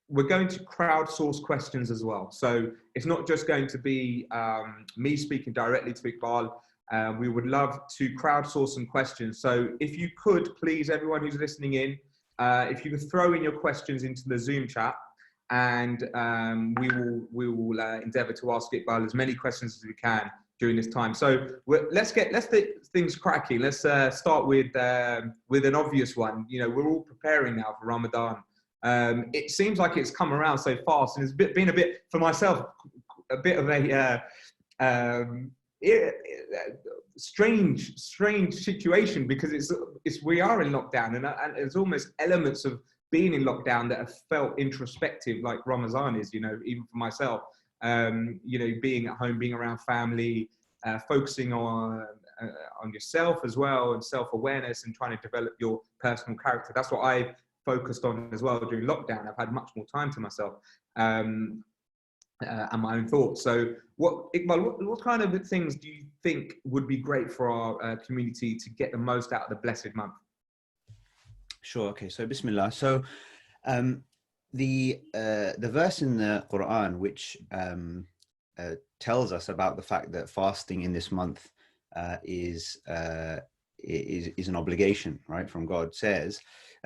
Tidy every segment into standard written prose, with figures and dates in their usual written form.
we're going to crowdsource questions as well. So it's not just going to be me speaking directly to Iqbal. We would love to crowdsource some questions. So if you could, please, everyone who's listening in, if you could throw in your questions into the Zoom chat, and we will endeavour to ask Iqbal as many questions as we can during this time. So let's get things cracking. Let's start with an obvious one. You know, we're all preparing now for Ramadan. It seems like it's come around so fast, and it's been a bit, for myself, a bit of a strange situation, because we are in lockdown, and there's almost elements of being in lockdown that have felt introspective, like Ramadan is, you know, even for myself, you know, being at home, being around family, focusing on yourself as well, and self-awareness, and trying to develop your personal character. That's what I focused on as well during lockdown. I've had much more time to myself and my own thoughts. So Iqbal, what kind of things do you think would be great for our community to get the most out of the blessed month? Sure. Okay. So Bismillah. So the verse in the Quran which tells us about the fact that fasting in this month is an obligation, right, from God, says,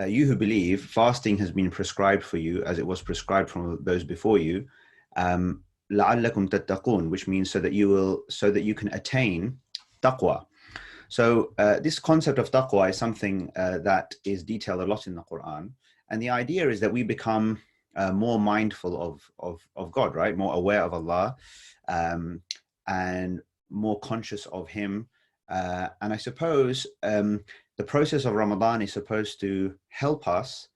you who believe, fasting has been prescribed for you as it was prescribed from those before you, لَعَلَّكُمْ تَتَّقُونَ, which means so that you can attain taqwa. So this concept of taqwa is something that is detailed a lot in the Quran, and the idea is that we become more mindful of God, right, more aware of Allah, and more conscious of Him. And I suppose the process of Ramadan is supposed to help us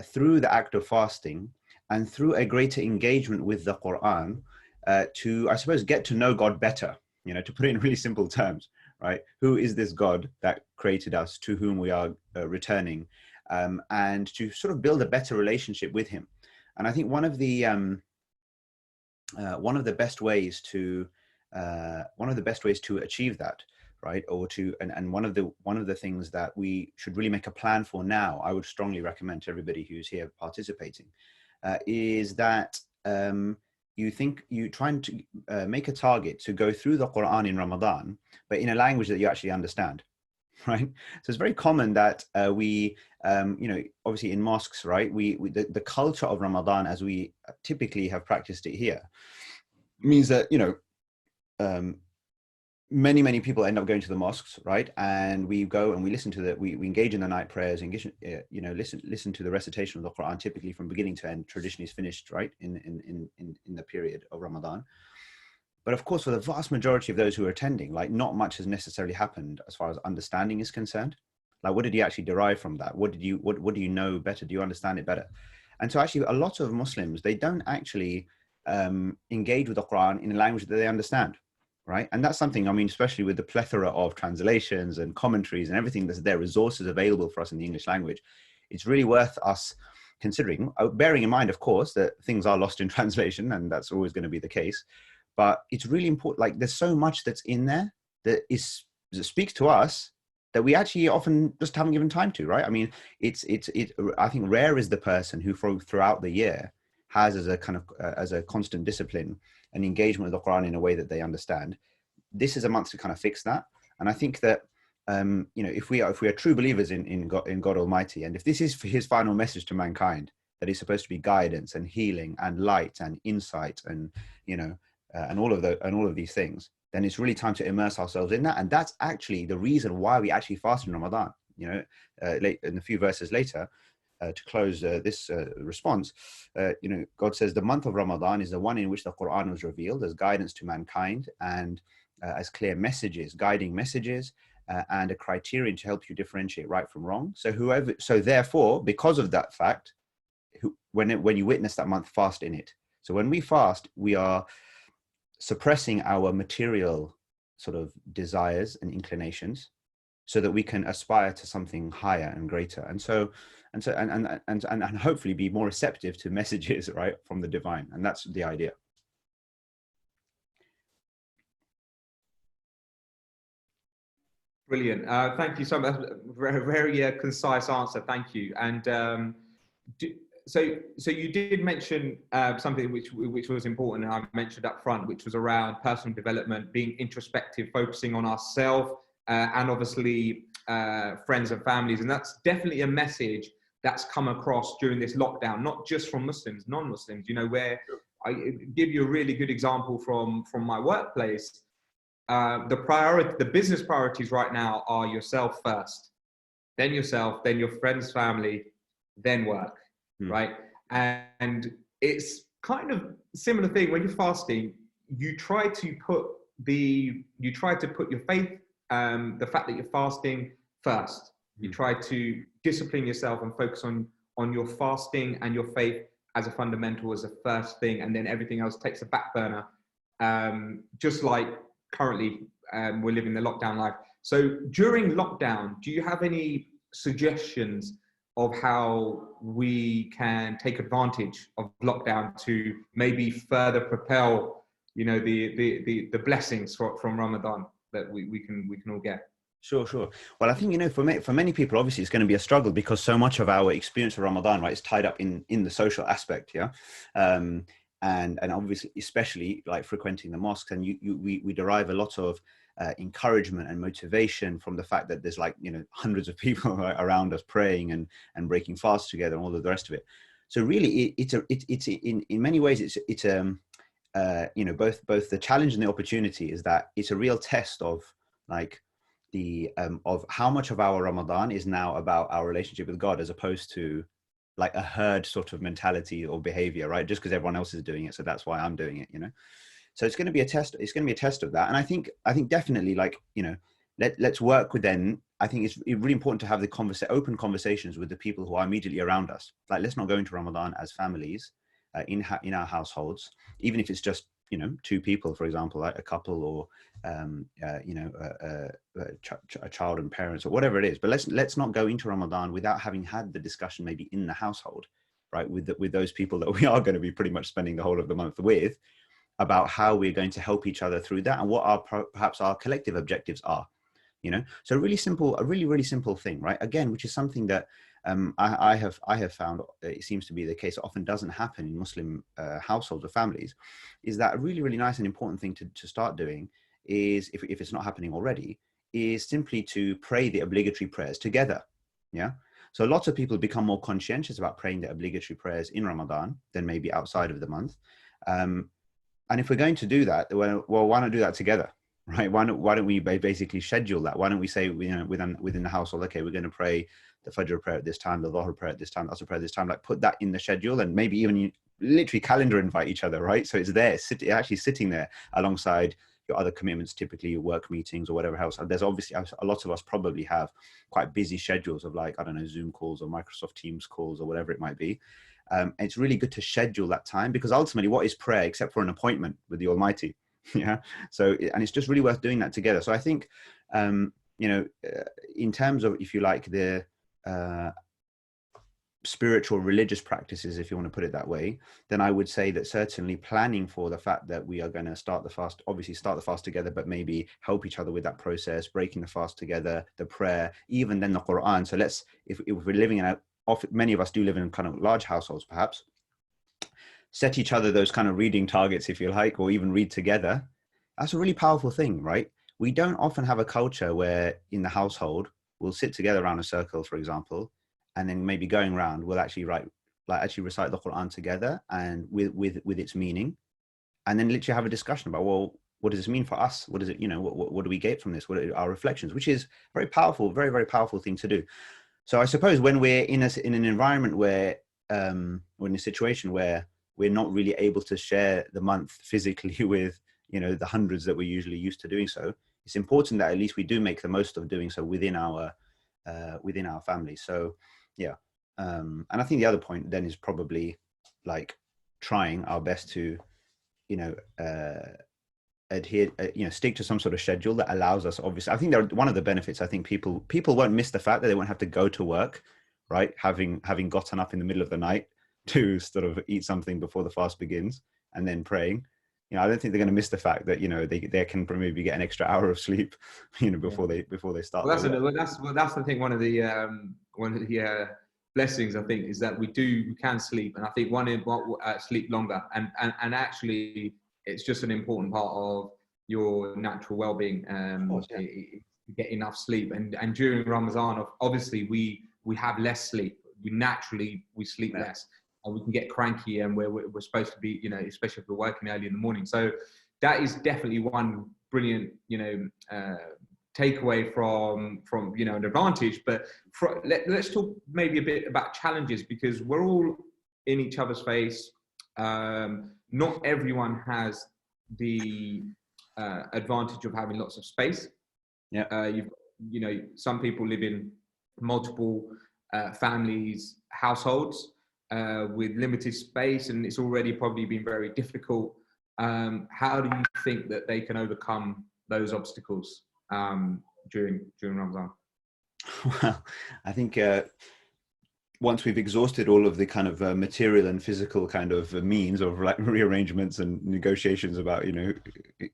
through the act of fasting and through a greater engagement with the Quran to, I suppose, get to know God better, you know, to put it in really simple terms, right? Who is this God that created us, to whom we are returning, and to sort of build a better relationship with Him. And I think one of the best ways to achieve that, right, or to and one of the things that we should really make a plan for now, I would strongly recommend to everybody who's here participating, is that you try to make a target to go through the Quran in Ramadan, but in a language that you actually understand, right? So it's very common that we, you know, obviously in mosques, right, the culture of Ramadan as we typically have practiced it here means that, you know, many people end up going to the mosques, right? And we go and we listen to we engage in the night prayers, engage, you know, listen to the recitation of the Quran, typically from beginning to end. Traditionally is finished, right, in the period of Ramadan. But of course, for the vast majority of those who are attending, like, not much has necessarily happened as far as understanding is concerned. Like, what did you actually derive from that? What do you know better? Do you understand it better? And so actually a lot of Muslims, they don't actually engage with the Quran in a language that they understand. Right. And that's something, I mean, especially with the plethora of translations and commentaries and everything that's there, resources available for us in the English language, it's really worth us considering, bearing in mind, of course, that things are lost in translation, and that's always going to be the case. But it's really important. Like, there's so much that's in there that speaks to us that we actually often just haven't given time to. Right. I mean, I think rare is the person who throughout the year has as a kind of as a constant discipline an engagement with the Quran in a way that they understand. This is a month to kind of fix that. And I think that you know, if we are true believers in God Almighty, and if this is His final message to mankind, that is supposed to be guidance and healing and light and insight and, you know, and all of these things, then it's really time to immerse ourselves in that. And that's actually the reason why we actually fast in Ramadan. You know, in a few verses later, to close this response, you know, God says the month of Ramadan is the one in which the Quran was revealed as guidance to mankind and as clear messages, guiding messages, and a criterion to help you differentiate right from wrong. So therefore, because of that fact, when you witness that month, fast in it. So when we fast, we are suppressing our material sort of desires and inclinations, so that we can aspire to something higher and greater, and hopefully be more receptive to messages, right, from the divine. And that's the idea. Brilliant. Thank you so much. Very concise answer. Thank you. And so you did mention something which was important, and I mentioned up front, which was around personal development, being introspective, focusing on ourselves, and obviously friends and families. And that's definitely a message that's come across during this lockdown, not just from Muslims, non-Muslims. You know, where I give you a really good example from my workplace. The business priorities right now are yourself first, then yourself, then your friends, family, then work, right? And it's kind of similar thing when you're fasting. You try to put your faith, the fact that you're fasting first. You try to discipline yourself and focus on your fasting and your faith as a fundamental, as a first thing, and then everything else takes a back burner. Just like currently we're living the lockdown life. So during lockdown, do you have any suggestions of how we can take advantage of lockdown to maybe further propel, you know, the blessings from Ramadan that we can all get? Sure. Well, I think, you know, for many people, obviously, it's going to be a struggle because so much of our experience of Ramadan, right, is tied up in the social aspect, yeah, and obviously, especially like frequenting the mosques, and we derive a lot of encouragement and motivation from the fact that there's, like, you know, hundreds of people around us praying and breaking fasts together and all of the rest of it. So really, it's in many ways it's you know, both the challenge and the opportunity is that it's a real test of, like, the of how much of our Ramadan is now about our relationship with God, as opposed to like a herd sort of mentality or behavior, right? Just because everyone else is doing it, so that's why I'm doing it, you know. So it's going to be a test. It's going to be a test of that. And I think definitely, like, you know, let's work with them. I think it's really important to have the open conversations with the people who are immediately around us. Like, let's not go into Ramadan as families in our households, even if it's just, you know, two people, for example, like a couple, or you know, a child and parents, or whatever it is. But let's not go into Ramadan without having had the discussion maybe in the household, right, with those people that we are going to be pretty much spending the whole of the month with, about how we're going to help each other through that and what perhaps our collective objectives are, you know. So a really simple thing, right? Again, which is something that I have found, it seems to be the case, often doesn't happen in Muslim households or families, is that a really nice and important thing to start doing is, if it's not happening already, is simply to pray the obligatory prayers together. Yeah. So lots of people become more conscientious about praying the obligatory prayers in Ramadan than maybe outside of the month. And if we're going to do that, well, why not do that together, right? Why don't we basically schedule that? Why don't we say, you know, within the household, okay, we're going to pray the Fajr prayer at this time, the Dhuhr prayer at this time, the Asr prayer at this time, like put that in the schedule, and maybe even you literally calendar invite each other, right? So it's there, actually sitting there alongside your other commitments, typically your work meetings or whatever else. There's obviously a lot of us probably have quite busy schedules of, like, I don't know, Zoom calls or Microsoft Teams calls or whatever it might be. It's really good to schedule that time, because ultimately, what is prayer except for an appointment with the Almighty? Yeah. So, and it's just really worth doing that together. So I think, you know, in terms of, if you like, the spiritual religious practices, if you want to put it that way, then I would say that certainly planning for the fact that we are going to start the fast together, but maybe help each other with that process, breaking the fast together, the prayer, even then the Quran. So if we're living in many of us do live in kind of large households, perhaps set each other those kind of reading targets, if you like, or even read together. That's a really powerful thing, right? We don't often have a culture where in the household we'll sit together around a circle, for example, and then maybe going around we'll actually recite the Quran together, and with its meaning, and then literally have a discussion about, well, what does this mean for us? What is it, you know, what do we get from this? What are our reflections? Which is very powerful, very powerful thing to do. So I suppose when we're in an environment where, or in a situation where we're not really able to share the month physically with, you know, the hundreds that we're usually used to doing so, it's important that at least we do make the most of doing so within our family. So, yeah. And I think the other point then is probably, like, trying our best to, you know, adhere, you know, stick to some sort of schedule that allows us, obviously. I think one of the benefits, I think people won't miss the fact that they won't have to go to work, right? Having gotten up in the middle of the night to sort of eat something before the fast begins and then praying. You know, I don't think they're going to miss the fact that, you know, they can maybe get an extra hour of sleep, you know, before they start. Well, that's the thing. One of the blessings, I think, is that we can sleep, and I think sleep longer, and actually it's just an important part of your natural well-being. Of course, yeah. Get enough sleep, and during Ramadan, obviously we have less sleep. We sleep less, and we can get cranky, and we're supposed to be, you know, especially if we're working early in the morning. So that is definitely one brilliant, you know, takeaway from you know, an advantage. But let's talk maybe a bit about challenges, because we're all in each other's face. Not everyone has the advantage of having lots of space. You know, some people live in multiple families, households with limited space, and it's already probably been very difficult. How do you think that they can overcome those obstacles during Ramadan? Well, I think once we've exhausted all of the kind of material and physical kind of means of like rearrangements and negotiations about, you know,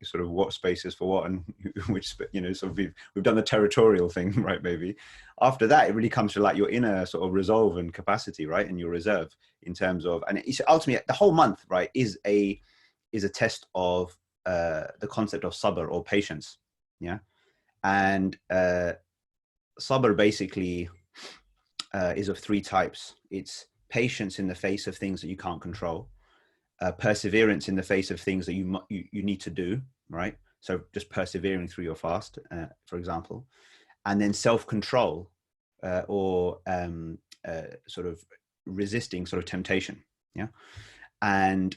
sort of what spaces for what and which, you know, sort of we've done the territorial thing, right? Maybe after that, it really comes to like your inner sort of resolve and capacity, right? And your reserve in terms of, and it's ultimately the whole month, right, is a test of the concept of sabr, or patience. Yeah. And sabr basically is of three types. It's patience in the face of things that you can't control, perseverance in the face of things that you need to do, right? So just persevering through your fast, for example, and then self-control, or sort of resisting sort of temptation. Yeah. And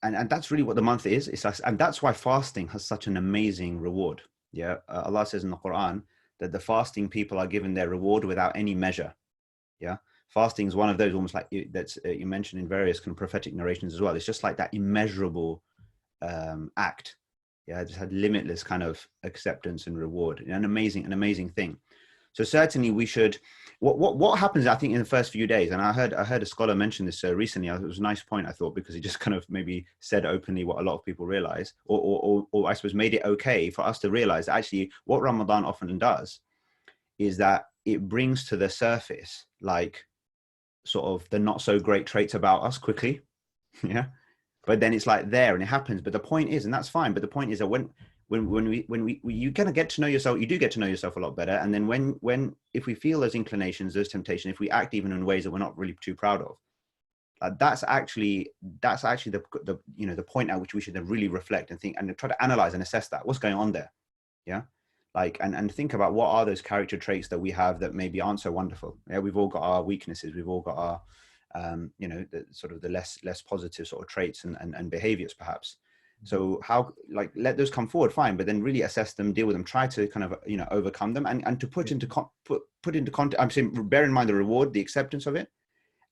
that's really what the month is. It's like, and that's why fasting has such an amazing reward. Yeah. Allah says in the Quran that the fasting people are given their reward without any measure. Yeah. Fasting is one of those, almost like you mentioned in various kind of prophetic narrations as well. It's just like that immeasurable act. Yeah. It just had limitless kind of acceptance and reward. An amazing thing. So certainly we should, what happens, I think, in the first few days, and I heard a scholar mention this recently. It was a nice point, I thought, because he just kind of maybe said openly what a lot of people realize, or I suppose made it okay for us to realize that actually what Ramadan often does is that it brings to the surface like sort of the not so great traits about us quickly. Yeah. But then it's like there and it happens. But the point is, and that's fine, but the point is that when you kind of get to know yourself, you do get to know yourself a lot better. And then when if we feel those inclinations, those temptations, if we act even in ways that we're not really too proud of, that's actually the you know, the point at which we should then really reflect and think and try to analyze and assess that what's going on there. Yeah. Like, and think about what are those character traits that we have that maybe aren't so wonderful. Yeah, we've all got our weaknesses. We've all got our you know, the sort of the less positive sort of traits and behaviors perhaps. So how, like, let those come forward, fine, but then really assess them, deal with them, try to kind of, you know, overcome them, and to put into context. I'm saying, bear in mind the reward, the acceptance of it,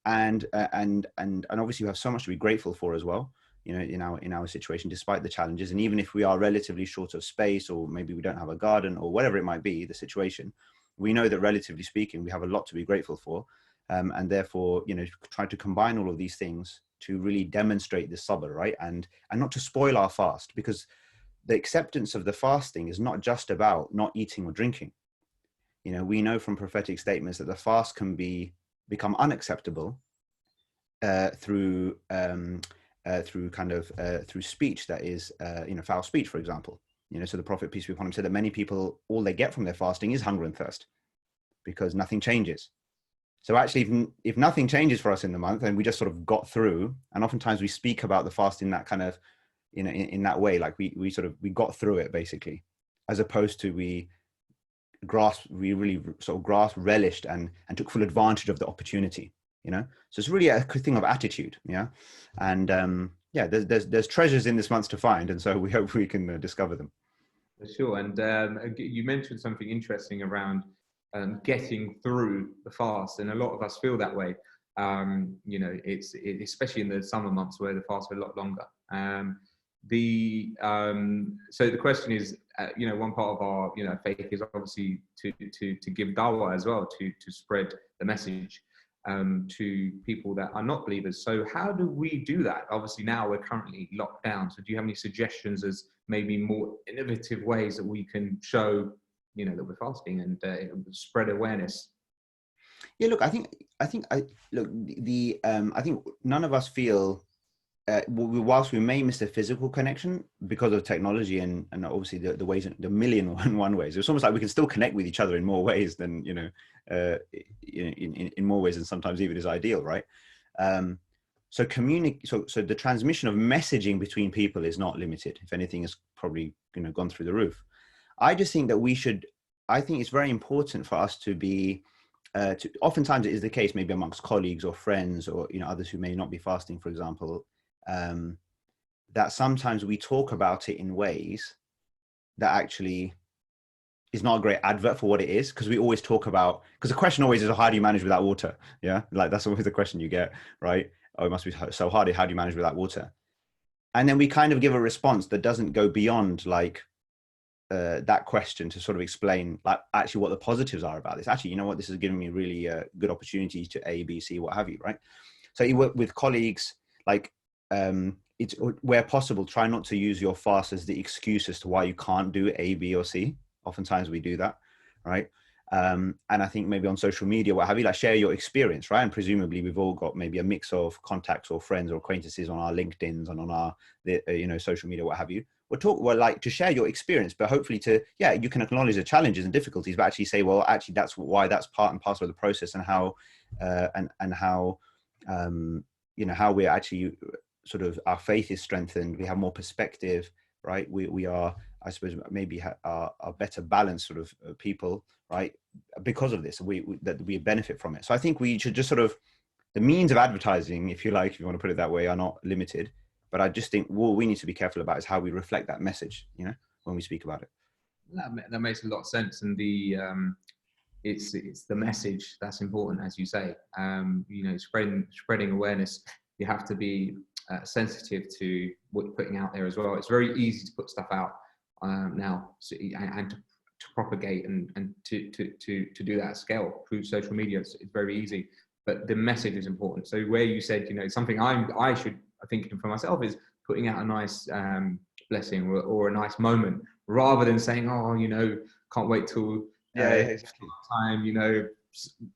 and obviously we have so much to be grateful for as well, you know, in our situation, despite the challenges. And even if we are relatively short of space, or maybe we don't have a garden, or whatever it might be, the situation, we know that relatively speaking, we have a lot to be grateful for. And therefore, you know, try to combine all of these things to really demonstrate this sabr, right? And not to spoil our fast, because the acceptance of the fasting is not just about not eating or drinking. You know, we know from prophetic statements that the fast can become unacceptable through speech that is, you know, foul speech, for example. You know, so the Prophet, peace be upon him, said that many people, all they get from their fasting is hunger and thirst, because nothing changes. So actually, if nothing changes for us in the month, and we just sort of got through, and oftentimes we speak about the fast in that kind of, you know, in that way, like we got through it basically, as opposed to we really sort of grasped, relished, and took full advantage of the opportunity, you know. So it's really a thing of attitude, yeah. And yeah, there's treasures in this month to find, and so we hope we can discover them. For sure. And you mentioned something interesting around getting through the fast, and a lot of us feel that way. You know, it's especially in the summer months where the fast are a lot longer. So the question is, you know, one part of our, you know, faith is obviously to give dawah as well, to spread the message to people that are not believers. So how do we do that? Obviously now we're currently locked down. So do you have any suggestions as maybe more innovative ways that we can show, you know, that we're fasting and spread awareness? Yeah, look, I think none of us feel, whilst we may miss the physical connection because of technology and obviously the ways, the million and one ways, it's almost like we can still connect with each other in more ways than, in more ways than sometimes even is ideal, right? Um, so the transmission of messaging between people is not limited. If anything, it's probably, gone through the roof. I just think that I think it's very important for us to be, oftentimes it is the case, maybe amongst colleagues or friends or, others who may not be fasting, for example, that sometimes we talk about it in ways that actually is not a great advert for what it is, because we always talk about, because the question always is, how do you manage without water? Yeah, like that's always the question you get, right? Oh, it must be so hard. How do you manage without water? And then we kind of give a response that doesn't go beyond like that question to sort of explain like actually what the positives are about this. Actually, you know what, this is giving me really good opportunity to A, B, C, what have you, right? So you work with colleagues, like it's where possible, try not to use your fast as the excuse as to why you can't do A, B, or C. Oftentimes we do that, right? And I think maybe on social media, what have you, like share your experience, right? And presumably we've all got maybe a mix of contacts or friends or acquaintances on our LinkedIns and on our, social media, what have you. Well, like to share your experience, but hopefully you can acknowledge the challenges and difficulties, but actually say, well, actually that's why, that's part and parcel of the process, and how, and how, how we're actually sort of, our faith is strengthened. We have more perspective, right? We are, I suppose, maybe are better balanced sort of people, right? Because of this, that we benefit from it. So I think we should just sort of, the means of advertising, if you like, if you want to put it that way, are not limited. But I just think what we need to be careful about is how we reflect that message, when we speak about it. That makes a lot of sense, and it's the message that's important, as you say. Spreading awareness. You have to be sensitive to what you're putting out there as well. It's very easy to put stuff out now, and to propagate and to do that at scale through social media. It's very easy, but the message is important. So where you said, something I should think for myself is putting out a nice blessing or a nice moment, rather than saying, can't wait till Exactly. time,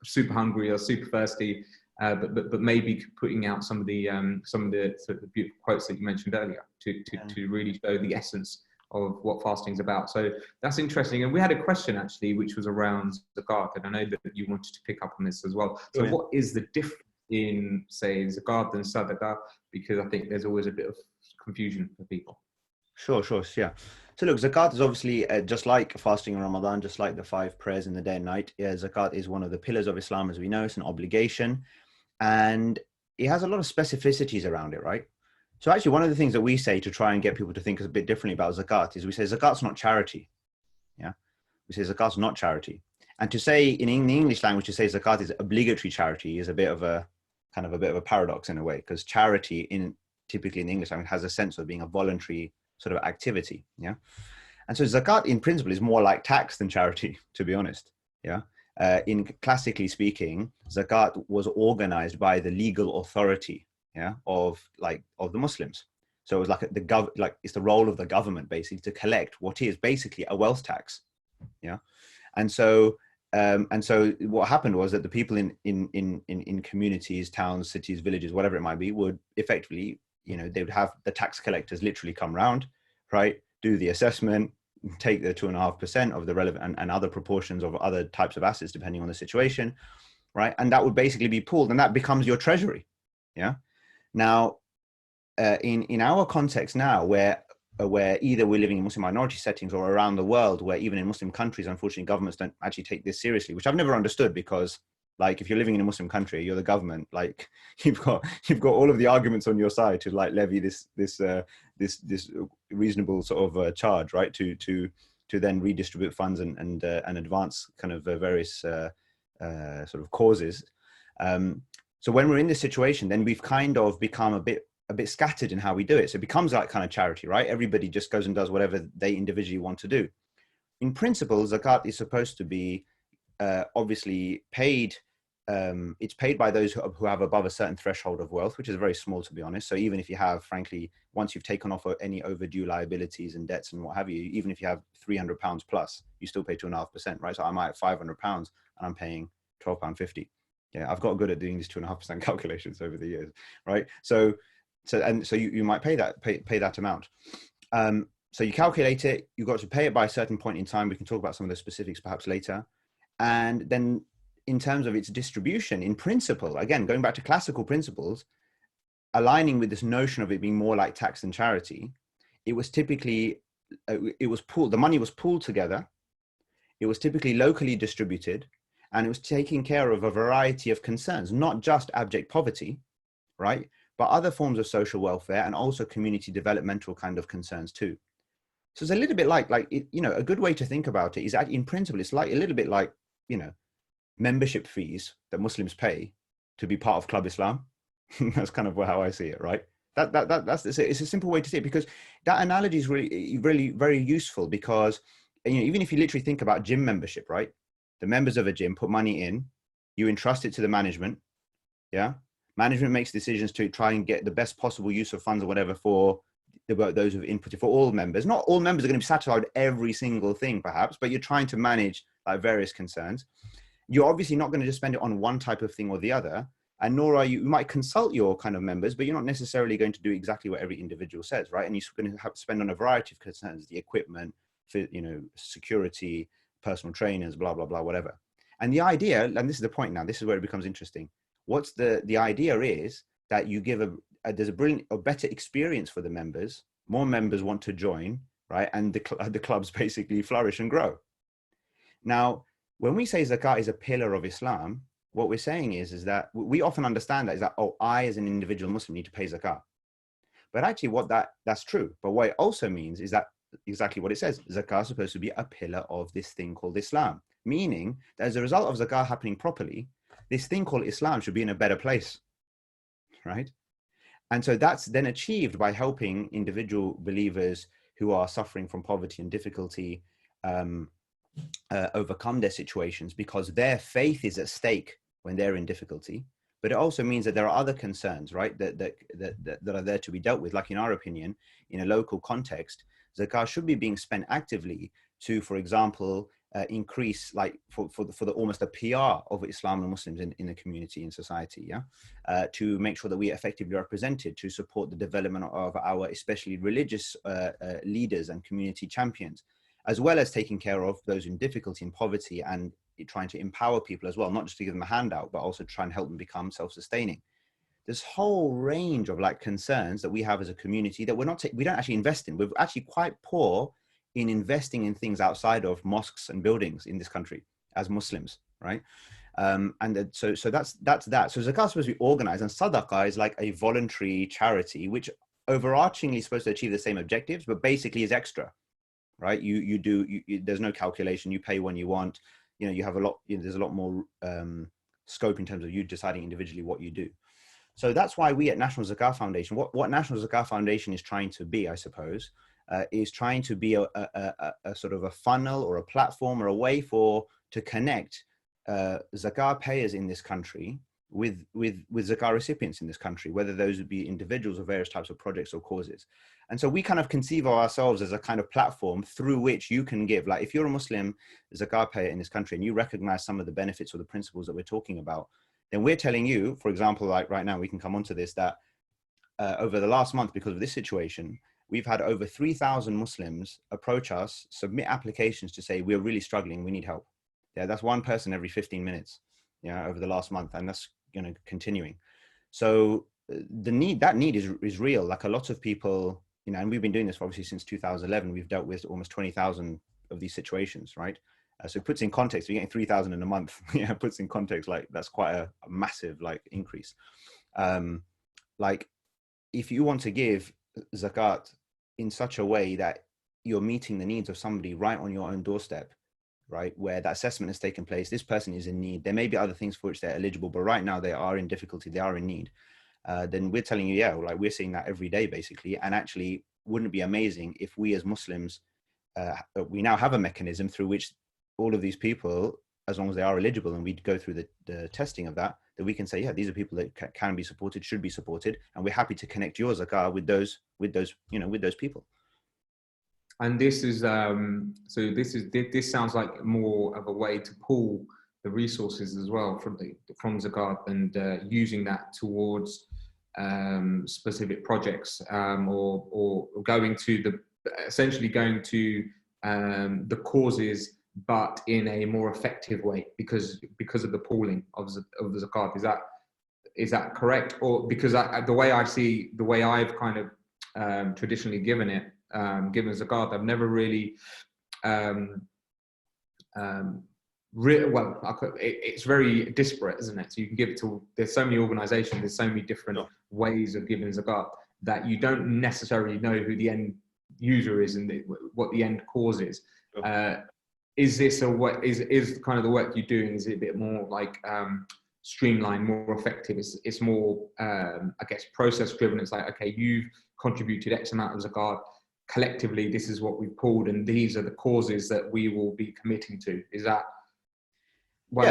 super hungry or super thirsty. But maybe putting out some of the sort of beautiful quotes that you mentioned earlier to really show the essence of what fasting is about. So that's interesting. And we had a question actually, which was around zakat, and I know that you wanted to pick up on this as well. So what is the difference in, say, zakat and sadaqah? Because I think there's always a bit of confusion for people. Sure, yeah. So look, zakat is obviously just like fasting in Ramadan, just like the 5 prayers in the day and night. Yeah, zakat is one of the pillars of Islam, as we know. It's an obligation, and it has a lot of specificities around it, right? So actually, one of the things that we say to try and get people to think a bit differently about zakat is we say zakat's not charity. Yeah, we say zakat's not charity, and to say in the English language to say zakat is obligatory charity is a bit of a paradox in a way, because charity typically in the English language has a sense of being a voluntary sort of activity. Yeah. And so zakat in principle is more like tax than charity, to be honest. Yeah. In classically speaking, zakat was organized by the legal authority, of the Muslims. So it was like it's the role of the government basically to collect what is basically a wealth tax. Yeah. And so what happened was that the people in communities, towns, cities, villages, whatever it might be, would effectively, they would have the tax collectors literally come round, right, do the assessment, take the 2.5% of the relevant and other proportions of other types of assets depending on the situation, right, and that would basically be pooled, and that becomes your treasury. Yeah. Now, in our context now, where either we're living in Muslim minority settings or around the world, where even in Muslim countries, unfortunately, governments don't actually take this seriously, which I've never understood, because like if you're living in a Muslim country, you're the government, like you've got all of the arguments on your side to like levy this reasonable sort of charge, right, to then redistribute funds and advance kind of various sort of causes. So when we're in this situation, then we've kind of become a bit scattered in how we do it. So it becomes like kind of charity, right? Everybody just goes and does whatever they individually want to do. In principle, zakat is supposed to be obviously paid. It's paid by those who have above a certain threshold of wealth, which is very small, to be honest. So even if you have, frankly, once you've taken off any overdue liabilities and debts and what have you, even if you have £300 plus, you still pay 2.5%, right? So I might have £500 and I'm paying £12.50. Yeah, I've got good at doing these 2.5% calculations over the years, right? So you might pay that amount. So you calculate it, you've got to pay it by a certain point in time. We can talk about some of the specifics perhaps later. And then in terms of its distribution, in principle, again, going back to classical principles, aligning with this notion of it being more like tax and charity, it was typically, the money was pooled together. It was typically locally distributed, and it was taking care of a variety of concerns, not just abject poverty, right? But other forms of social welfare and also community developmental kind of concerns too. So it's a little bit a good way to think about it is that in principle, it's like a little bit like, membership fees that Muslims pay to be part of Club Islam. That's kind of how I see it, right? That's it's a simple way to see it, because that analogy is really very useful, because even if you literally think about gym membership, right? The members of a gym put money in, you entrust it to the management, yeah? Management makes decisions to try and get the best possible use of funds or whatever for those who've inputted, for all members. Not all members are going to be satisfied with every single thing, perhaps, but you're trying to manage like various concerns. You're obviously not going to just spend it on one type of thing or the other, and nor are you might consult your kind of members, but you're not necessarily going to do exactly what every individual says, right? And you're going to have to spend on a variety of concerns, the equipment, for, security, personal trainers, blah, blah, blah, whatever. And the idea, and this is the point now, this is where it becomes interesting. What's the idea is that you give there's a better experience for the members. More members want to join, right? And the clubs basically flourish and grow. Now, when we say zakat is a pillar of Islam, what we're saying is that we often understand that is that, oh, I as an individual Muslim need to pay zakat. But actually that's true. But what it also means is that exactly what it says, zakat is supposed to be a pillar of this thing called Islam, meaning that as a result of zakat happening properly, this thing called Islam should be in a better place, right? And so that's then achieved by helping individual believers who are suffering from poverty and difficulty overcome their situations, because their faith is at stake when they're in difficulty. But it also means that there are other concerns, right, that are there to be dealt with. Like in our opinion, in a local context, zakat should be being spent actively to, for example, increase, like for the almost a PR of Islam and Muslims in the community, in society, yeah, to make sure that we are effectively represented, to support the development of our especially religious leaders and community champions, as well as taking care of those in difficulty and poverty, and trying to empower people as well, not just to give them a handout, but also try and help them become self-sustaining. This whole range of like concerns that we have as a community that we don't actually invest in. We're actually quite poor in investing in things outside of mosques and buildings in this country as Muslims, right? So that's that. So zakat is supposed to be organized, and sadaqah is like a voluntary charity, which overarchingly is supposed to achieve the same objectives, but basically is extra, right? There's no calculation. You pay when you want. You have a lot. There's a lot more scope in terms of you deciding individually what you do. So that's why we at National Zakat Foundation, what National Zakat Foundation is trying to be, I suppose, is trying to be a sort of a funnel or a platform or a way to connect zakat payers in this country with zakat recipients in this country, whether those would be individuals or various types of projects or causes. And so we kind of conceive of ourselves as a kind of platform through which you can give, like if you're a Muslim zakat payer in this country and you recognize some of the benefits or the principles that we're talking about, then we're telling you, for example, like right now, we can come onto this, that over the last month, because of this situation, we've had over 3,000 Muslims approach us, submit applications to say, we're really struggling, we need help. Yeah, that's one person every 15 minutes, over the last month, and that's continuing. So that need is real. Like a lot of people, and we've been doing this obviously since 2011, we've dealt with almost 20,000 of these situations, right? So it puts in context, you're getting 3,000 in a month. Yeah, puts in context, like that's quite a massive like increase. Like if you want to give zakat in such a way that you're meeting the needs of somebody right on your own doorstep, right, where that assessment has taken place, this person is in need. There may be other things for which they're eligible, but right now they are in difficulty, they are in need. Then we're telling you, yeah, like we're seeing that every day basically. And actually, wouldn't it be amazing if we as Muslims, we now have a mechanism through which all of these people, as long as they are eligible and we go through the testing of that we can say, yeah, these are people that can be supported, should be supported, and we're happy to connect your zakah with those people. And this is this sounds like more of a way to pool the resources as well from zakat, and using that towards specific projects, or going to essentially going to the causes, but in a more effective way because of the pooling of the zakat. Is that correct? Or because the way I've kind of traditionally given zakat, I've never really it's very disparate, isn't it? So you can give it to, there's so many organizations, there's so many different ways of giving zakat that you don't necessarily know who the end user is and what the end cause is. Is this is kind of the work you're doing, is it a bit more like streamlined, more effective? It's more I guess process driven. It's like, okay, you've contributed X amount of zakat, collectively this is what we've pulled, and these are the causes that we will be committing to. Is that So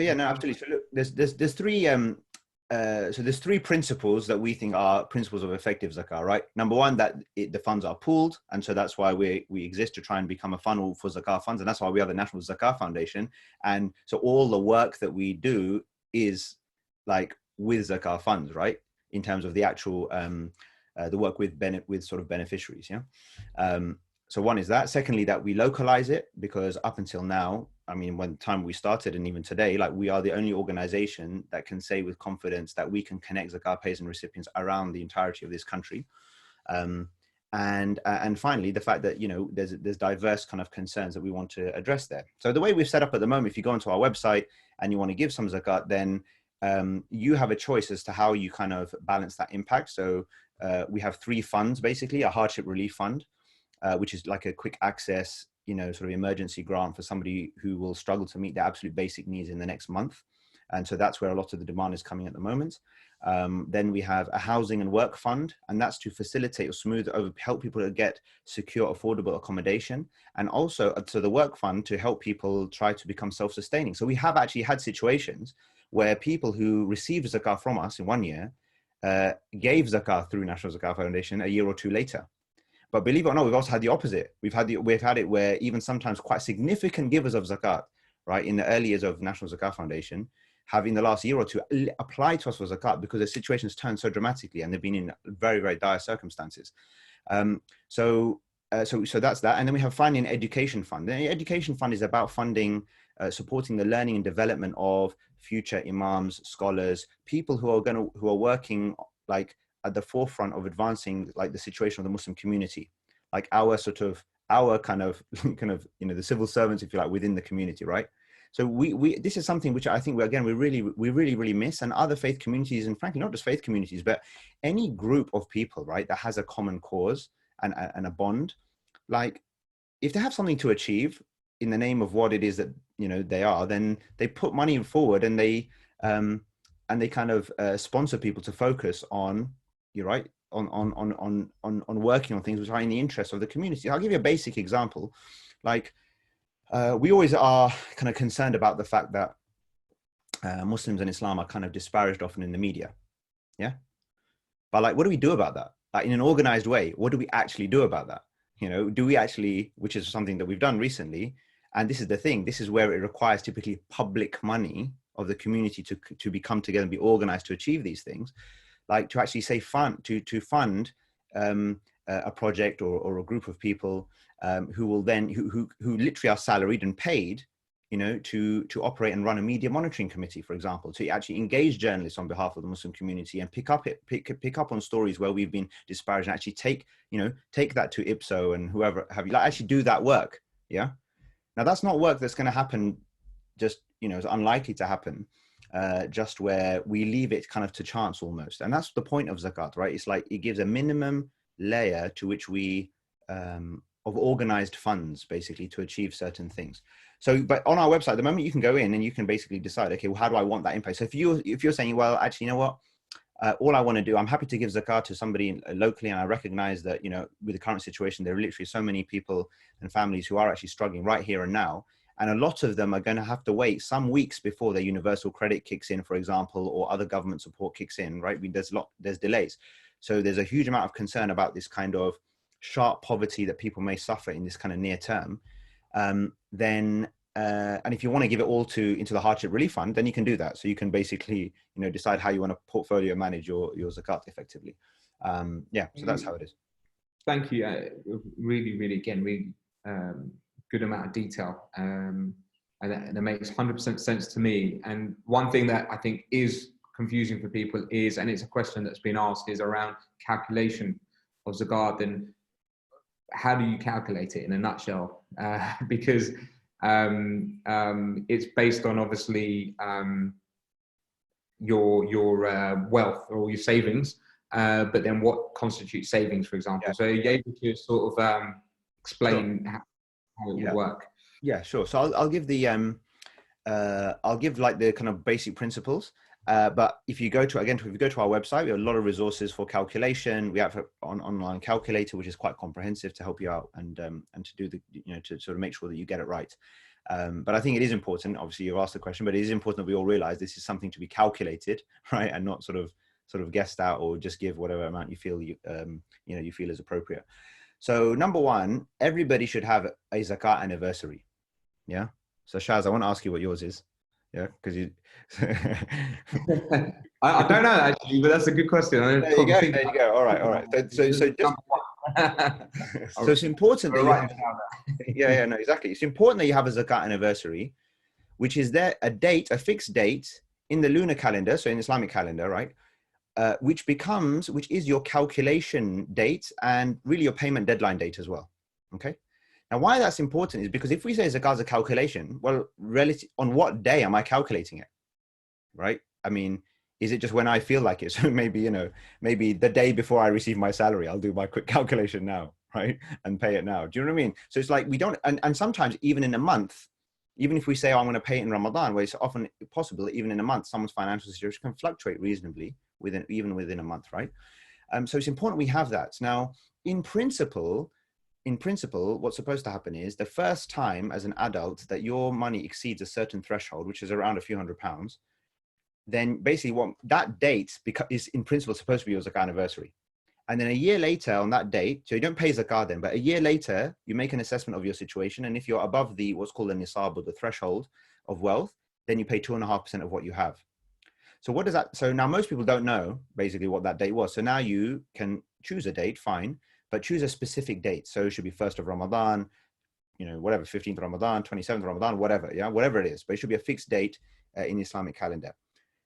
yeah, no, absolutely. So look, there's three there's three principles that we think are principles of effective zakah, right? Number one, that the funds are pooled, and so that's why we exist, to try and become a funnel for zakah funds, and that's why we are the National Zakat Foundation. And so all the work that we do is like with zakah funds, right? In terms of the actual the work with sort of beneficiaries, yeah. So one is that. Secondly, that we localize it, because up until now, I mean, when the time we started and even today, like, we are the only organization that can say with confidence that we can connect zakat payers and recipients around the entirety of this country. And finally, the fact that, you know, there's diverse kind of concerns that we want to address there. So the way we've set up at the moment, if you go onto our website and you want to give some zakat, then you have a choice as to how you kind of balance that impact. So we have three funds, basically: a hardship relief fund, which is like a quick access, you know, sort of emergency grant for somebody who will struggle to meet their absolute basic needs in the next month. And so that's where a lot of the demand is coming at the moment. Then we have a housing and work fund, and that's to facilitate or smooth over, help people to get secure, affordable accommodation. And also to the work fund to help people try to become self-sustaining. So we have actually had situations where people who received zakat from us in 1 year gave zakat through National Zakat Foundation a year or two later. But believe it or not, we've also had the opposite. We've had it where even sometimes quite significant givers of zakat, right, in the early years of National Zakat Foundation, have in the last year or two applied to us for zakat because their situations turned so dramatically and they've been in very, very dire circumstances. So that's that. And then we have finally an education fund. The education fund is about funding, supporting the learning and development of future imams, scholars, people who are working like at the forefront of advancing like the situation of the Muslim community, like our kind of, you know, the civil servants, if you like, within the community, right? So this is something which I think we really miss, and other faith communities, and frankly, not just faith communities, but any group of people, right, that has a common cause and a bond, like if they have something to achieve in the name of what it is that, you know, they are, then they put money forward and they kind of sponsor people to focus on, you're right, on working on things which are in the interest of the community. I'll give you a basic example. Like, we always are kind of concerned about the fact that Muslims and Islam are kind of disparaged often in the media. Yeah. But like, what do we do about that? Like, in an organized way, what do we actually do about that? You know, do we actually, which is something that we've done recently. And this is the thing, this is where it requires typically public money of the community to become together and be organized to achieve these things. Like, to actually say fund a project or a group of people who will then who literally are salaried and paid, you know, to operate and run a media monitoring committee, for example, to actually engage journalists on behalf of the Muslim community and pick up on stories where we've been disparaged, and actually take that to IPSO and whoever have you, like, actually do that work. Yeah. Now that's not work that's going to happen. Just, you know, it's unlikely to happen. Just where we leave it kind of to chance almost. And that's the point of zakat, right? It's like it gives a minimum layer to which we, of organized funds, basically, to achieve certain things. So, but on our website, the moment you can go in and you can basically decide, okay, well, how do I want that impact? So if you're saying, well, actually, you know what, all I want to do, I'm happy to give zakat to somebody locally, and I recognize that, you know, with the current situation, there are literally so many people and families who are actually struggling right here and now. And a lot of them are going to have to wait some weeks before their universal credit kicks in, for example, or other government support kicks in, right? I mean, there's delays. So there's a huge amount of concern about this kind of sharp poverty that people may suffer in this kind of near term. Then and if you want to give it all into the hardship relief fund, then you can do that. So you can basically, decide how you want to portfolio manage your zakat effectively. Yeah, so that's how it is. Thank you. Really, really, again, really good amount of detail. And that makes 100% sense to me. And one thing that I think is confusing for people is, and it's a question that's been asked, is around calculation of zakat. And how do you calculate it in a nutshell? Because it's based on obviously your wealth or your savings, but then what constitutes savings, for example. Yeah. So you're able to sort of explain how it would work. Yeah, sure. So I'll give the I'll give like the kind of basic principles. But if you go to our website, we have a lot of resources for calculation. We have an online calculator, which is quite comprehensive to help you out and to do the, to sort of make sure that you get it right. But I think it is important, obviously you asked the question, but it is important that we all realize this is something to be calculated, right? And not sort of guessed out or just give whatever amount you feel you feel is appropriate. So number one, everybody should have a zakat anniversary. Yeah. So Shaz, I want to ask you what yours is. Yeah, because you. I don't know actually, but that's a good question. There you go. All right. So it's important that you have. No, exactly. It's important that you have a zakat anniversary, which is a fixed date in the lunar calendar, so in Islamic calendar, right? Which is your calculation date and really your payment deadline date as well. Okay. Now, why that's important is because if we say zakat is a calculation, well, on what day am I calculating it, right? I mean, is it just when I feel like it? So maybe the day before I receive my salary, I'll do my quick calculation now, right? And pay it now. Do you know what I mean? So it's like we don't, and sometimes even in a month, even if we say, I'm going to pay it in Ramadan, where it's often possible that even in a month, someone's financial situation can fluctuate reasonably even within a month, right? So it's important we have that. Now, in principle, what's supposed to happen is the first time as an adult that your money exceeds a certain threshold, which is around a few £100s, then basically what that date is in principle supposed to be your zakat anniversary. And then a year later on that date, so you don't pay zakat then, but a year later, you make an assessment of your situation. And if you're above what's called the nisab, or the threshold of wealth, then you pay 2.5% of what you have. So what does that, so now most people don't know basically what that date was. So now you can choose a date, fine, but choose a specific date. So it should be 1st of Ramadan, whatever, 15th Ramadan, 27th Ramadan, whatever, whatever it is, but it should be a fixed date in the Islamic calendar.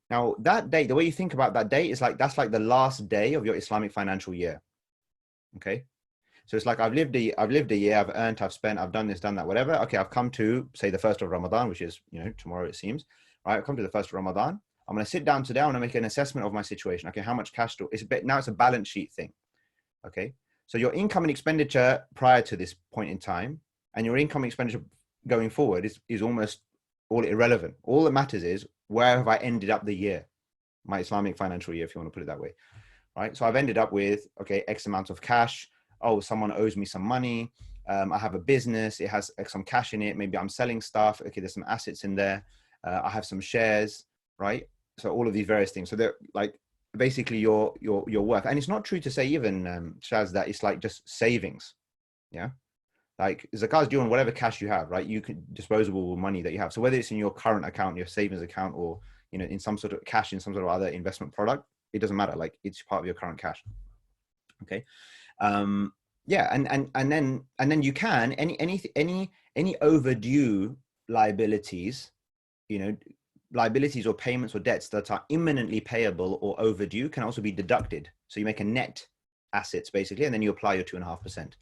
Now that date, the way you think about that date is that's like the last day of your Islamic financial year. Okay. So it's like, I've lived a year, I've earned, I've spent, I've done this, done that, whatever. Okay. I've come to say the 1st of Ramadan, which is, tomorrow it seems, right? I've come to the 1st of Ramadan. I'm going to sit down today. I want to make an assessment of my situation. Okay. How much cash now it's a balance sheet thing. Okay. So your income and expenditure prior to this point in time and your income and expenditure going forward is almost all irrelevant. All that matters is, where have I ended up the year, my Islamic financial year, if you want to put it that way, right? So I've ended up with, okay, X amount of cash. Oh, someone owes me some money. I have a business. It has some cash in it. Maybe I'm selling stuff. Okay, there's some assets in there. I have some shares, right? So all of these various things. So they're like basically your worth. And it's not true to say even, Shaz, that it's like just savings. Yeah. Like zakat is due on whatever cash you have, right? You can disposable money that you have. So whether it's in your current account, your savings account, or, in some sort of cash, in some sort of other investment product, it doesn't matter. Like it's part of your current cash. Okay. Yeah. And then you can, any overdue liabilities, liabilities or payments or debts that are imminently payable or overdue can also be deducted. So you make a net assets basically, and then you apply your 2.5%.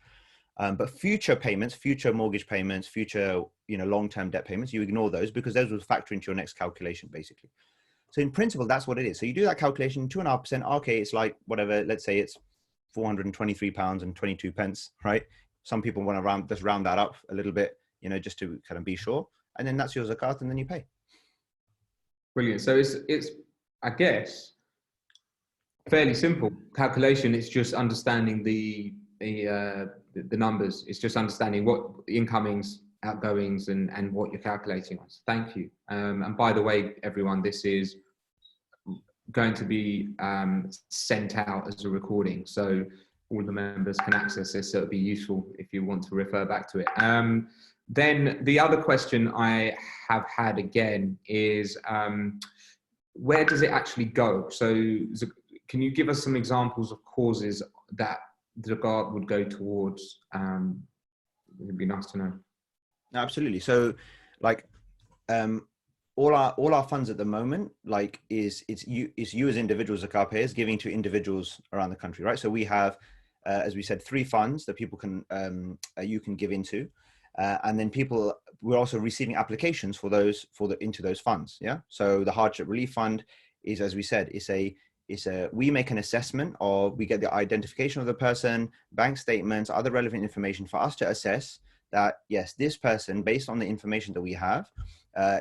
But future payments, future mortgage payments, future, long-term debt payments, you ignore those because those will factor into your next calculation, basically. So in principle, that's what it is. So you do that calculation, 2.5%. Okay, it's like whatever. Let's say it's £423.22, right? Some people want to round that up a little bit, just to kind of be sure. And then that's your zakat, and then you pay. Brilliant. So it's I guess fairly simple calculation. It's just understanding the numbers. It's just understanding what the incomings, outgoings, and what you're calculating on. So thank you. And by the way, everyone, this is going to be sent out as a recording, so all the members can access this. So it'll be useful if you want to refer back to it. Then the other question I have had again is, where does it actually go? So can you give us some examples of causes that the zakat would go towards? It'd be nice to know. Absolutely. So, like, all our funds at the moment, like, is you as individuals, zakat payers, giving to individuals around the country, right? So we have, as we said, 3 funds that people can you can give into, and then we're also receiving applications for those into those funds. Yeah. So the hardship relief fund is, as we said, we make an assessment we get the identification of the person, bank statements, other relevant information for us to assess that, yes, this person, based on the information that we have,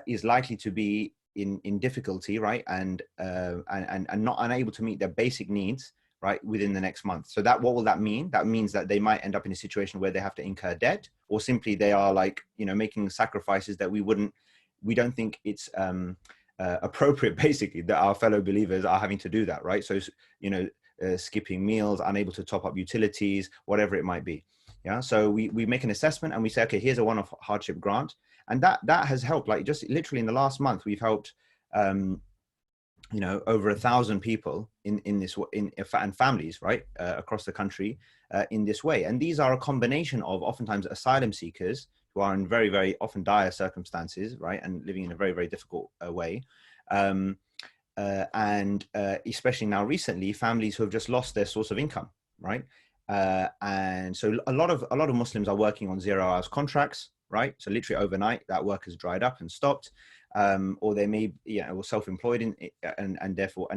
is likely to be in difficulty, right, and not unable to meet their basic needs, right, within the next month. So what will that mean? That means that they might end up in a situation where they have to incur debt, or simply they are, like, making sacrifices that we don't think it's appropriate, basically, that our fellow believers are having to do that, right? So skipping meals, unable to top up utilities, whatever it might be. Yeah. So we make an assessment and we say, okay, here's a one-off hardship grant. And that has helped, like, just literally in the last month, we've helped, over 1,000 people and families, right, across the country, in this way. And these are a combination of oftentimes asylum seekers who are in very, very often dire circumstances, right, and living in a very, very difficult way. And especially now recently, families who have just lost their source of income, right? And so a lot of Muslims are working on 0 hours contracts, right? So literally overnight, that work has dried up and stopped, or they may, were self-employed and therefore,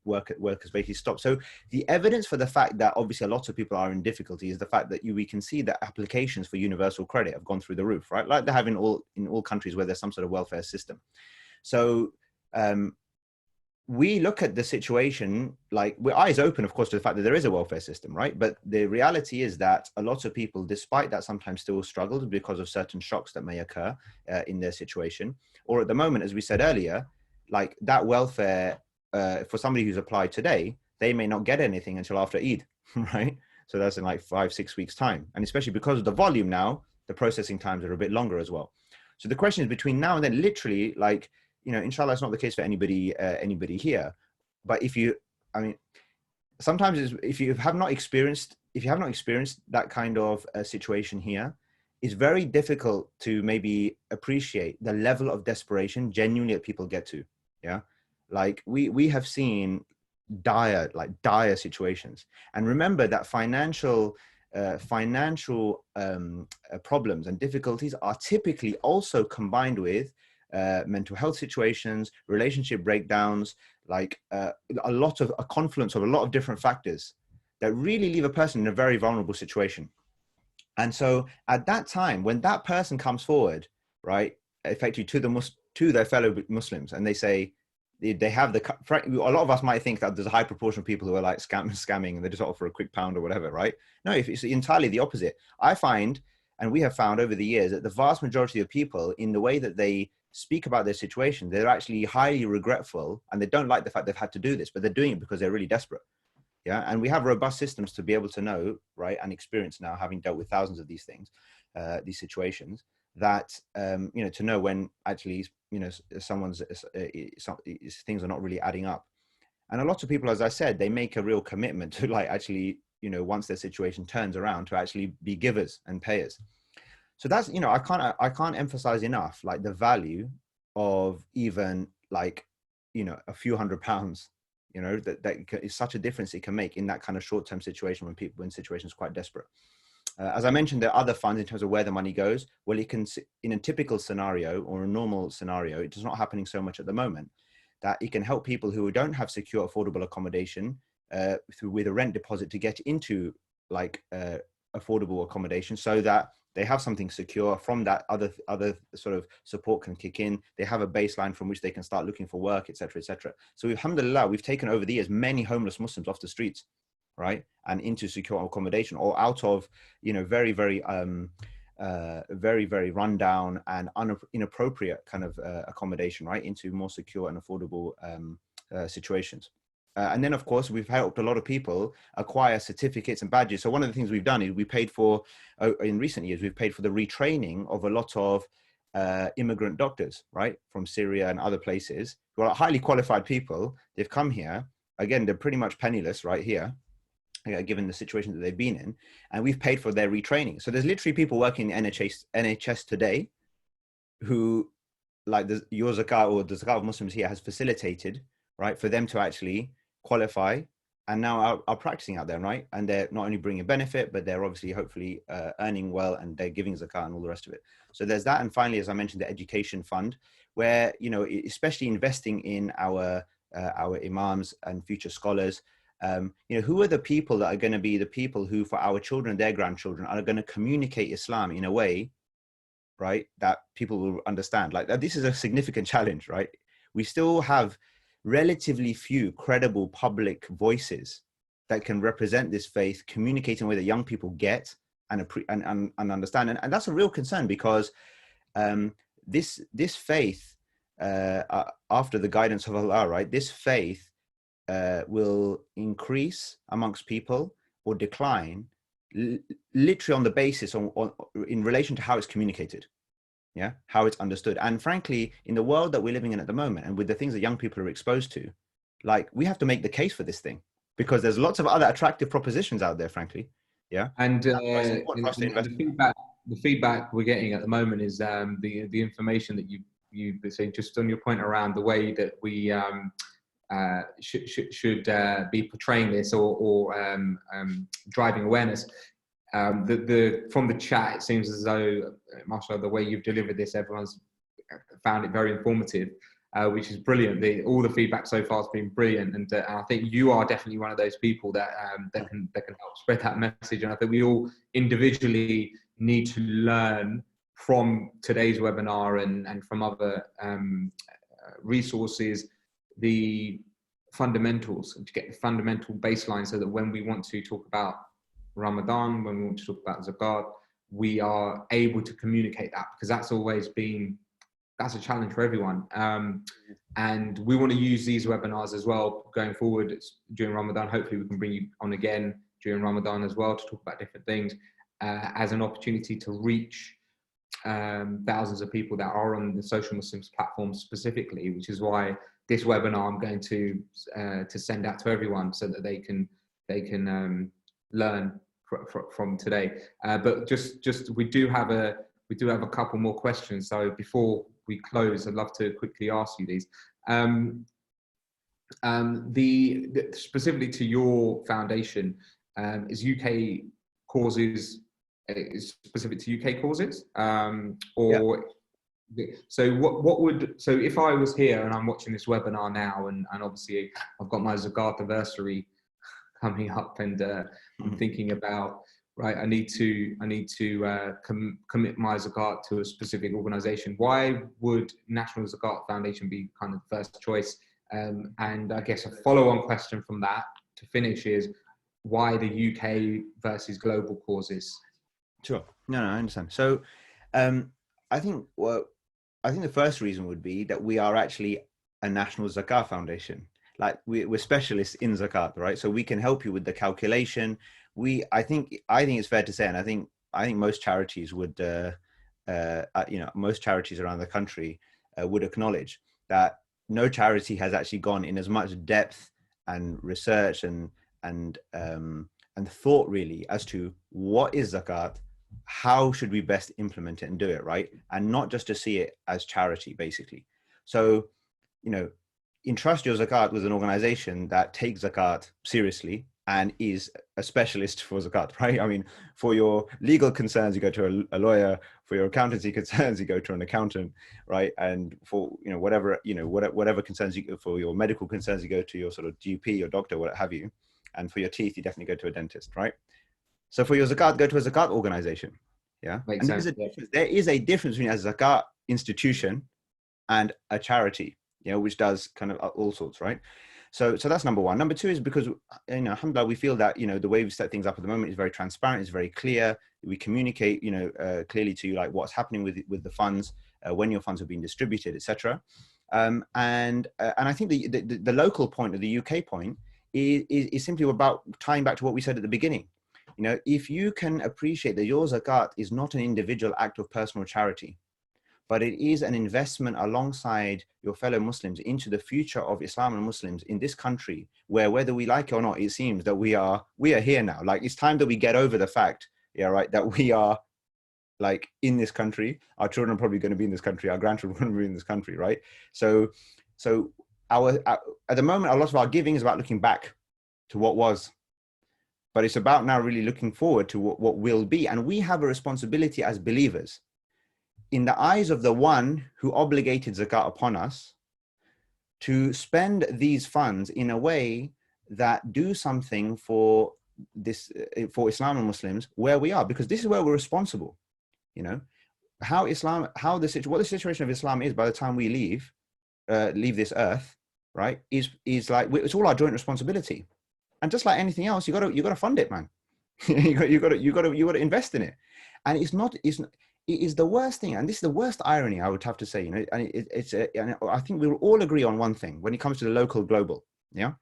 work has basically stopped. So the evidence for the fact that obviously a lot of people are in difficulty is the fact that we can see that applications for universal credit have gone through the roof, right? Like they have in all countries where there's some sort of welfare system. So we look at the situation, like, we're eyes open, of course, to the fact that there is a welfare system, right? But the reality is that a lot of people, despite that, sometimes still struggle because of certain shocks that may occur in their situation. Or at the moment, as we said earlier, like, that welfare, for somebody who's applied today, they may not get anything until after Eid, right? So that's in like 5-6 weeks time. And especially because of the volume now, the processing times are a bit longer as well. So the question is, between now and then, literally, like, inshallah, it's not the case for anybody here. But sometimes if you have not experienced that kind of situation here, it's very difficult to maybe appreciate the level of desperation genuinely that people get to. Yeah. Like we have seen dire situations. And remember that financial problems and difficulties are typically also combined with mental health situations, relationship breakdowns, like a confluence of a lot of different factors that really leave a person in a very vulnerable situation. And so at that time, when that person comes forward, right, effectively to their fellow Muslims, and they say, they have a lot of us might think that there's a high proportion of people who are like scamming and they just offer a quick pound or whatever, right? No, it's entirely the opposite. I find, and we have found over the years, that the vast majority of people, in the way that they speak about their situation, they're actually highly regretful and they don't like the fact they've had to do this, but they're doing it because they're really desperate. Yeah. And we have robust systems to be able to know, right, and experience now, having dealt with thousands of these things, these situations, that, to know when actually, someone's things are not really adding up. And a lot of people, as I said, they make a real commitment to, like, actually, once their situation turns around, to actually be givers and payers. So that's, I can't emphasize enough, like, the value of even, like, a few £100, that is such a difference it can make in that kind of short-term situation when situations are quite desperate. As I mentioned, there are other funds in terms of where the money goes. Well, it can, in a typical scenario or a normal scenario, it is not happening so much at the moment, that it can help people who don't have secure, affordable accommodation with a rent deposit to get into, like, affordable accommodation, so that they have something secure. From that, other sort of support can kick in. They have a baseline from which they can start looking for work, etc., etc. So alhamdulillah, we've taken over the years many homeless Muslims off the streets, right, and into secure accommodation, or out of, very, very very, very rundown and inappropriate kind of accommodation, right, into more secure and affordable situations. And then, of course, we've helped a lot of people acquire certificates and badges. So one of the things we've done is we paid for, in recent years, we've paid for the retraining of a lot of immigrant doctors, right, from Syria and other places, who are highly qualified people. They've come here. Again, they're pretty much penniless right here, given the situation that they've been in. And we've paid for their retraining. So there's literally people working in NHS today who, like your Zakat or the Zakat of Muslims here has facilitated, right, for them to actually qualify and now are practicing out there, right? And they're not only bringing benefit, but they're obviously hopefully earning well, and they're giving zakat and all the rest of it. So there's that. And finally, as I mentioned, the education fund, where, you know, especially investing in our imams and future scholars. You know, who are the people that are going to be the people who, for our children and their grandchildren, are going to communicate Islam in a way, right, that people will understand? Like, this is a significant challenge, right? We still have relatively few credible public voices that can represent this faith, communicate in a way that young people get and understand. And that's a real concern, because this faith, after the guidance of Allah, right, this faith will increase amongst people or decline literally on the basis in relation to how it's communicated. Yeah, how it's understood. And frankly, in the world that we're living in at the moment, and with the things that young people are exposed to, like, we have to make the case for this thing, because there's lots of other attractive propositions out there, frankly. Yeah. And the feedback we're getting at the moment is the information that you say, just on your point around the way that we should be portraying this or driving awareness. From the chat, it seems as though, mashallah, the way you've delivered this, everyone's found it very informative, which is brilliant. All the feedback so far has been brilliant, and I think you are definitely one of those people that can help spread that message. And I think we all individually need to learn from today's webinar and from other resources, the fundamentals, to get the fundamental baseline, so that when we want to talk about Ramadan, when we want to talk about zakat, we are able to communicate that, because that's a challenge for everyone. And we want to use these webinars as well going forward during Ramadan. Hopefully we can bring you on again during Ramadan as well to talk about different things, as an opportunity to reach thousands of people that are on the Social Muslims platform specifically, which is why this webinar I'm going to send out to everyone, so that they can learn from today. But just we do have a couple more questions. So before we close, I'd love to quickly ask you these. Specifically to your foundation, is UK causes, is specific to UK causes, or yeah. So so if I was here and I'm watching this webinar now, and obviously I've got my Zakat anniversary coming up, and I'm thinking about, right, I need to commit my zakat to a specific organization. Why would National Zakat Foundation be kind of the first choice? And I guess a follow-on question from that to finish is, why the UK versus global causes? Sure. No, I understand. So I think the first reason would be that we are actually a National Zakat Foundation. Like, we're specialists in zakat, right? So we can help you with the calculation. I think it's fair to say, and I think most charities would, most charities around the country would acknowledge that no charity has actually gone in as much depth and research and thought really as to what is zakat, how should we best implement it and do it, right? And not just to see it as charity, basically. So, entrust your zakat with an organization that takes zakat seriously and is a specialist for zakat, right? I mean, for your legal concerns, you go to a lawyer. For your accountancy concerns, you go to an accountant, right? And for whatever concerns for your medical concerns, you go to your sort of GP or doctor, what have you. And for your teeth, you definitely go to a dentist, right? So for your zakat, go to a zakat organization. Yeah, Makes sense. There is a difference between a zakat institution and a charity, which does kind of all sorts, right? So that's number one. Number two is because, alhamdulillah, we feel that, the way we've set things up at the moment is very transparent, it's very clear. We communicate, clearly to you, like, what's happening with the funds, when your funds are being distributed, etc. And I think the local point, or the UK point, is simply about tying back to what we said at the beginning. You know, if you can appreciate that your zakat is not an individual act of personal charity, but it is an investment alongside your fellow Muslims into the future of Islam and Muslims in this country, where whether we like it or not, it seems that we are here now. Like, it's time that we get over the fact, yeah, right, that we are like in this country. Our children are probably going to be in this country. Our grandchildren are going to be in this country, right? So our at the moment, a lot of our giving is about looking back to what was, but it's about now really looking forward to what will be. And we have a responsibility as believers, in the eyes of the one who obligated zakat upon us, to spend these funds in a way that do something for this, for Islam and Muslims where we are, because this is where we're responsible. You know, what the situation of Islam is by the time we leave this earth, right, is like, it's all our joint responsibility. And just like anything else, you got to fund it, man. you got to invest in it. And it is the worst thing, and this is the worst irony, I would have to say, you know, and and I think we'll all agree on one thing when it comes to the local global. Yeah,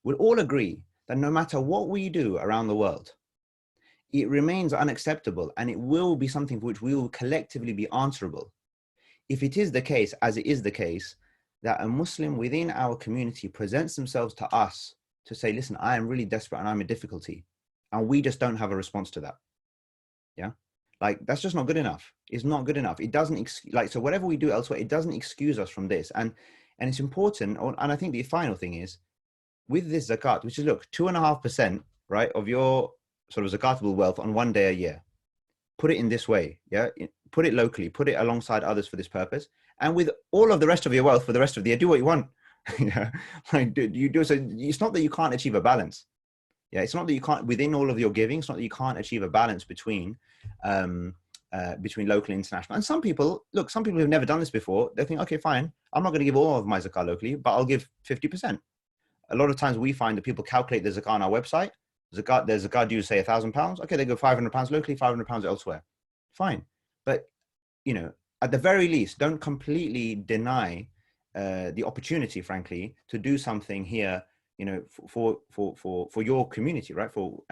we'll all agree that no matter what we do around the world, it remains unacceptable, and it will be something for which we will collectively be answerable if it is the case, as it is the case, that a Muslim within our community presents themselves to us to say, listen, I am really desperate and I'm in difficulty, and we just don't have a response to that. Yeah, like, that's just not good enough. It's not good enough. It doesn't so whatever we do elsewhere, it doesn't excuse us from this. And it's important. And I think the final thing is, with this zakat, which is, look, 2.5%, right, of your sort of zakatable wealth on one day a year, put it in this way. Yeah, put it locally, put it alongside others for this purpose, and with all of the rest of your wealth for the rest of the year, do what you want. Yeah, like, you do. So it's not that you can't achieve a balance. Yeah, it's not that you can't, within all of your giving, it's not that you can't achieve a balance between local and international. And some people who've never done this before, they think, okay, fine, I'm not going to give all of my zakat locally, but I'll give 50%. A lot of times we find that people calculate the zakat on our website. There's zakat due, say, £1,000. Okay, they go £500 locally, £500 elsewhere. Fine. But, you know, at the very least, don't completely deny the opportunity, frankly, to do something here, you know, for your community, right? For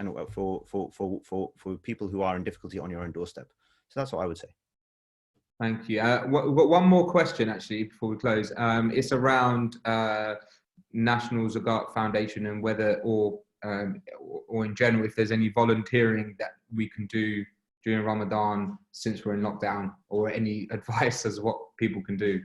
people who are in difficulty on your own doorstep. So that's what I would say. Thank you. We've got one more question, actually, before we close. It's around National Zakat Foundation, and whether, or in general, if there's any volunteering that we can do during Ramadan since we're in lockdown, or any advice as what people can do.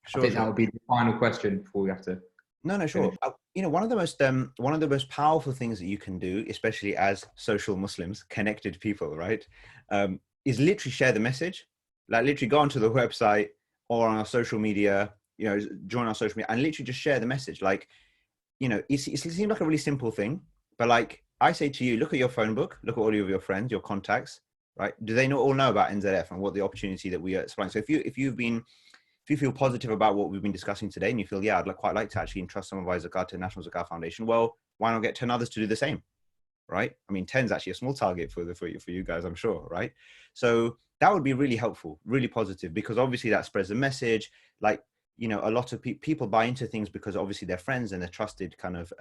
Sure, I think that would be the final question before we have to. No, sure. You know, one of the most powerful things that you can do, especially as social Muslims, connected people, right, is literally share the message. Like, literally go onto the website or on our social media, you know, join our social media and literally just share the message. Like, you know, it seems like a really simple thing, but like I say to you, look at your phone book, look at all of your friends, your contacts, right? Do they not all know about NZF and what the opportunity that we are supplying? So if you feel positive about what we've been discussing today, and you feel, yeah, I'd quite like to actually entrust some of our zakat to National Zakat Foundation, well, why not get 10 others to do the same, right? I mean, 10 is actually a small target for you guys, I'm sure, right? So that would be really helpful, really positive, because obviously that spreads the message. Like, you know, a lot of people buy into things because obviously they're friends and they're trusted kind of,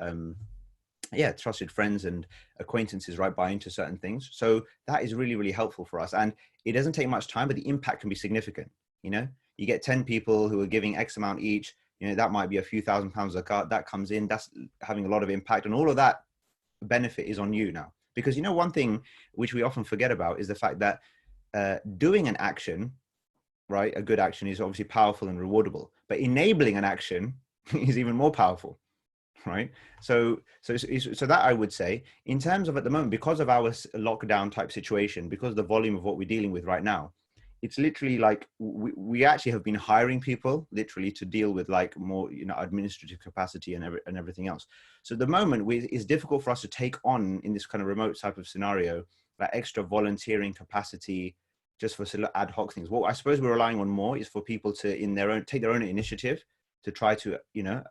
trusted friends and acquaintances, right, buy into certain things. So that is really, really helpful for us. And it doesn't take much time, but the impact can be significant. You know, you get 10 people who are giving X amount each, you know, that might be a few £1,000s zakat that comes in, that's having a lot of impact, and all of that benefit is on you now. Because, you know, one thing which we often forget about is the fact that doing an action, right, a good action, is obviously powerful and rewardable, but enabling an action is even more powerful, right? So that, I would say, in terms of, at the moment, because of our lockdown type situation, because of the volume of what we're dealing with right now, it's literally like we actually have been hiring people literally to deal with like more, you know, administrative capacity and everything else. So at the moment, it's difficult for us to take on, in this kind of remote type of scenario, like extra volunteering capacity just for sort of ad hoc things. What I suppose we're relying on more is for people to take their own initiative to try to, you know,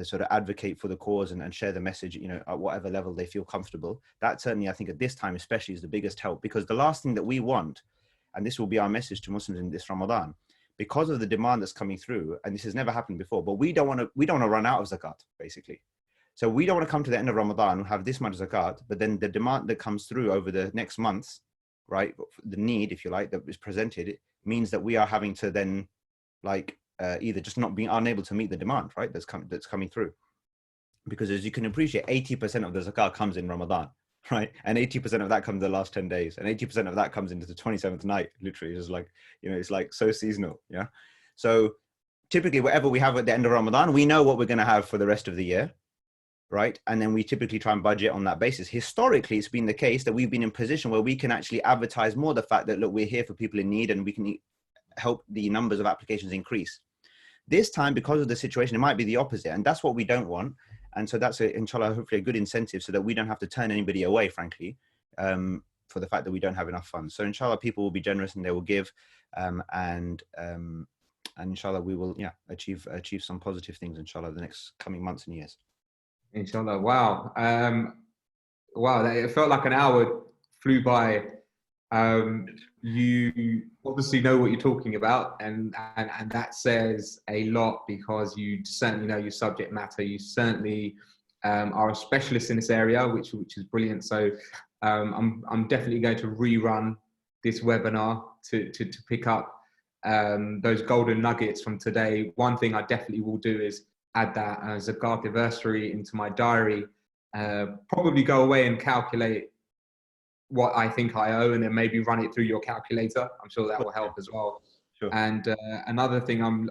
sort of advocate for the cause and share the message, you know, at whatever level they feel comfortable. That certainly, I think, at this time especially, is the biggest help, because the last thing that we want, and this will be our message to Muslims in this Ramadan, because of the demand that's coming through, and this has never happened before, but we don't want to run out of zakat, basically. So we don't want to come to the end of Ramadan and have this much zakat, but then the demand that comes through over the next months, right? The need, if you like, that is presented, it means that we are having to then like either just not being unable to meet the demand, right? That's coming through. Because as you can appreciate, 80% of the zakat comes in Ramadan, right? And 80% of that comes the last 10 days, and 80% of that comes into the 27th night. Literally, it's like, you know, it's like so seasonal. Yeah. So typically, whatever we have at the end of Ramadan, we know what we're going to have for the rest of the year, right? And then we typically try and budget on that basis. Historically, it's been the case that we've been in a position where we can actually advertise more the fact that, look, we're here for people in need, and we can help the numbers of applications increase. This time, because of the situation, it might be the opposite, and that's what we don't want. And so that's, inshallah, hopefully a good incentive so that we don't have to turn anybody away, frankly, for the fact that we don't have enough funds. So inshallah, people will be generous and they will give, and inshallah, we will achieve some positive things, inshallah, the next coming months and years. Inshallah. Wow. Wow. It felt like an hour flew by. You obviously know what you're talking about, and that says a lot, because you certainly know your subject matter. You certainly are a specialist in this area, which is brilliant. So I'm definitely going to rerun this webinar to pick up those golden nuggets from today. One thing I definitely will do is add that as a Zakat anniversary into my diary. Probably go away and calculate what I think I owe, and then maybe run it through your calculator. I'm sure that will help as well. Sure. And another thing I'm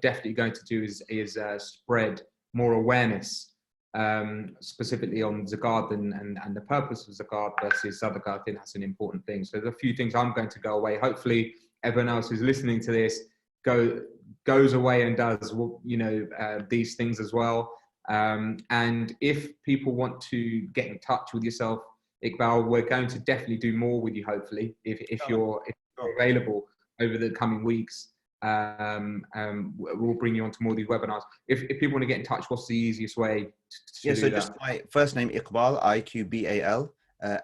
definitely going to do is spread more awareness, specifically on zakat and the purpose of zakat versus sadaqah. I think that's an important thing. So there's a few things I'm going to go away. Hopefully, everyone else who's listening to this goes away and does these things as well. And if people want to get in touch with yourself, Iqbal, we're going to definitely do more with you, hopefully, if you're available over the coming weeks. We'll bring you onto more of these webinars. If people want to get in touch, what's the easiest way to do that? Just my first name, Iqbal, Iqbal,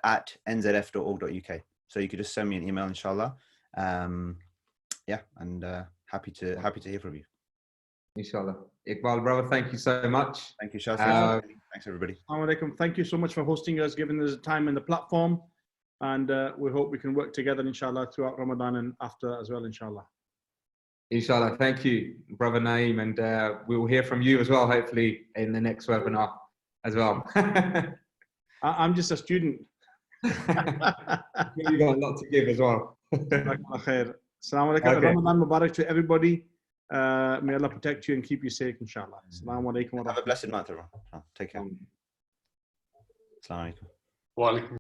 at nzf.org.uk. So you could just send me an email, inshallah. And happy to hear from you. Inshallah. Iqbal, brother, thank you so much. Thank you, Shah. Thanks, everybody. Thank you so much for hosting us, giving us the time and the platform. And we hope we can work together, inshallah, throughout Ramadan and after as well, inshallah. Inshallah. Thank you, brother Naeem. And we will hear from you as well, hopefully, in the next webinar as well. I'm just a student. You've got a lot to give as well. Assalamu alaikum. Okay. Ramadan Mubarak to everybody. May Allah protect you and keep you safe, inshallah. Assalamu alaikum. Have a blessed month, everyone. Take care. Assalamu alaikum. Wa alaikum.